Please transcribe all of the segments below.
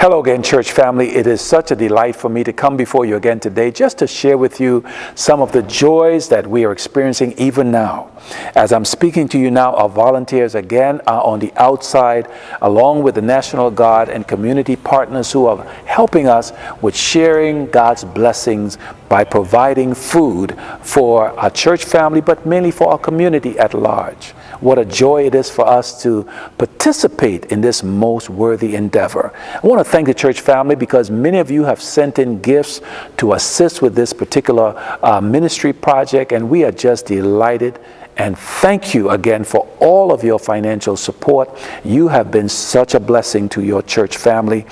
Hello again, church family. It is such a delight for me to come before you again today just to share with you some of the joys that we are experiencing even now. As I'm speaking to you now, our volunteers again are on the outside along with the National Guard and community partners who are helping us with sharing God's blessings by providing food for our church family, but mainly for our community at large. What a joy it is for us to participate in this most worthy endeavor. I want to thank the church family because many of you have sent in gifts to assist with this particular ministry project, and we are just delighted. And thank you again for all of your financial support. You have been such a blessing to your church family.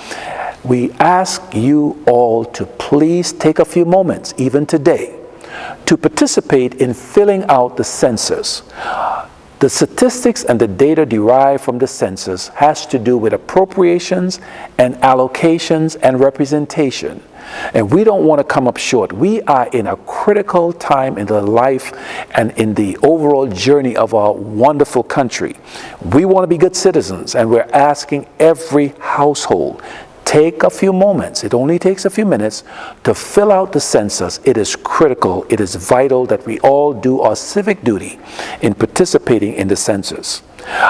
We ask you all to please take a few moments, even today, to participate in filling out the census. The statistics and the data derived from the census has to do with appropriations and allocations and representation. And we don't want to come up short. We are in a critical time in the life and in the overall journey of our wonderful country. We want to be good citizens, and we're asking every household, take a few moments. It only takes a few minutes to fill out the census. It is critical. It is vital that we all do our civic duty in participating in the census.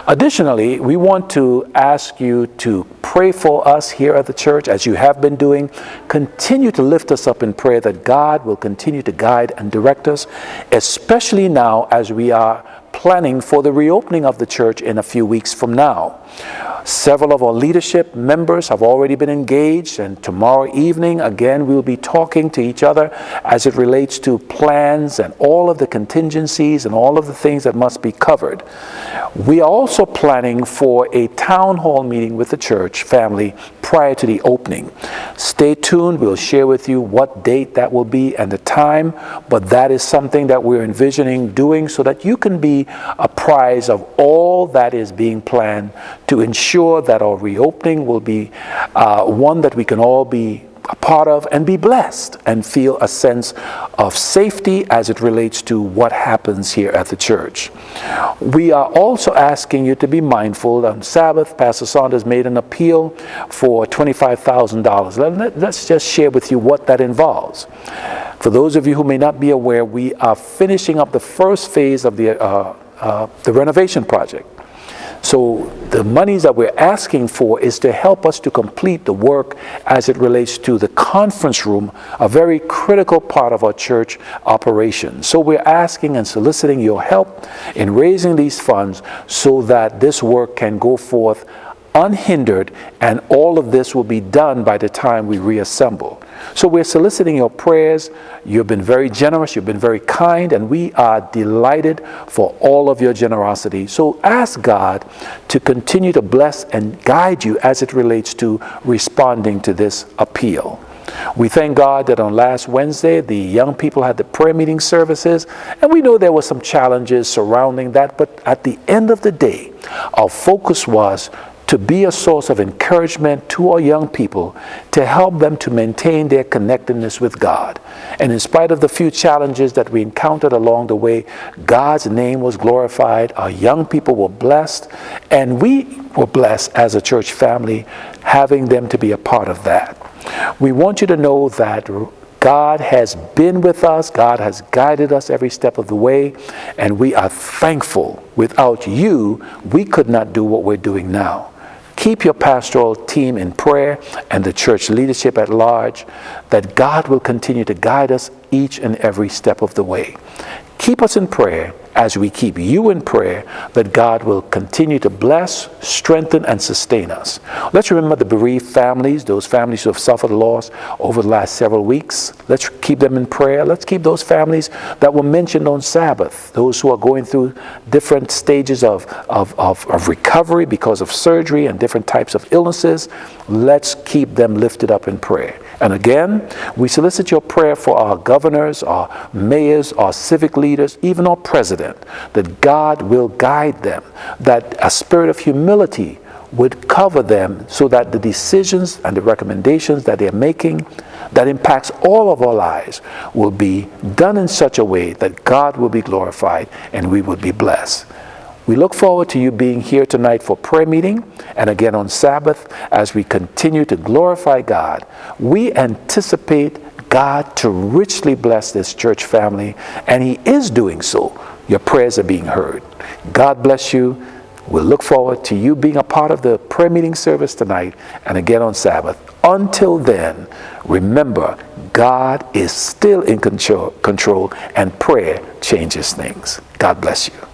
Additionally, we want to ask you to pray for us here at the church, as you have been doing. Continue to lift us up in prayer that God will continue to guide and direct us, especially now as we are planning for the reopening of the church in a few weeks from now. Several of our leadership members have already been engaged, and tomorrow evening, again, we'll be talking to each other as it relates to plans and all of the contingencies and all of the things that must be covered. We are also planning for a town hall meeting with the church family prior to the opening. Stay tuned. We'll share with you what date that will be and the time, but that is something that we're envisioning doing so that you can be apprised of all that is being planned to ensure that our reopening will be one that we can all be a part of and be blessed and feel a sense of safety as it relates to what happens here at the church. We are also asking you to be mindful. On Sabbath, Pastor Saunders made an appeal for $25,000. Let's just share with you what that involves. For those of you who may not be aware, we are finishing up the first phase of the renovation project. So the monies that we're asking for is to help us to complete the work as it relates to the conference room, a very critical part of our church operation. So we're asking and soliciting your help in raising these funds so that this work can go forth unhindered, and all of this will be done by the time we reassemble. So we're soliciting your prayers. You've been very generous, you've been very kind, and we are delighted for all of your generosity. So ask God to continue to bless and guide you as it relates to responding to this appeal. We thank God that on last Wednesday, the young people had the prayer meeting services, and we know there were some challenges surrounding that, but at the end of the day, our focus was to be a source of encouragement to our young people, to help them to maintain their connectedness with God. And in spite of the few challenges that we encountered along the way, God's name was glorified, our young people were blessed, and we were blessed as a church family, having them to be a part of that. We want you to know that God has been with us. God has guided us every step of the way, and we are thankful. Without you, we could not do what we're doing now. Keep your pastoral team in prayer and the church leadership at large, that God will continue to guide us each and every step of the way. Keep us in prayer as we keep you in prayer, that God will continue to bless, strengthen, and sustain us. Let's remember the bereaved families, those families who have suffered loss over the last several weeks. Let's keep them in prayer. Let's keep those families that were mentioned on Sabbath, those who are going through different stages of recovery because of surgery and different types of illnesses. Let's keep them lifted up in prayer. And again, we solicit your prayer for our governors, our mayors, our civic leaders, even our president, that God will guide them, that a spirit of humility would cover them so that the decisions and the recommendations that they're making that impacts all of our lives will be done in such a way that God will be glorified and we will be blessed. We look forward to you being here tonight for prayer meeting and again on Sabbath as we continue to glorify God. We anticipate God to richly bless this church family, and He is doing so. Your prayers are being heard. God bless you. We'll look forward to you being a part of the prayer meeting service tonight and again on Sabbath. Until then, remember, God is still in control, and prayer changes things. God bless you.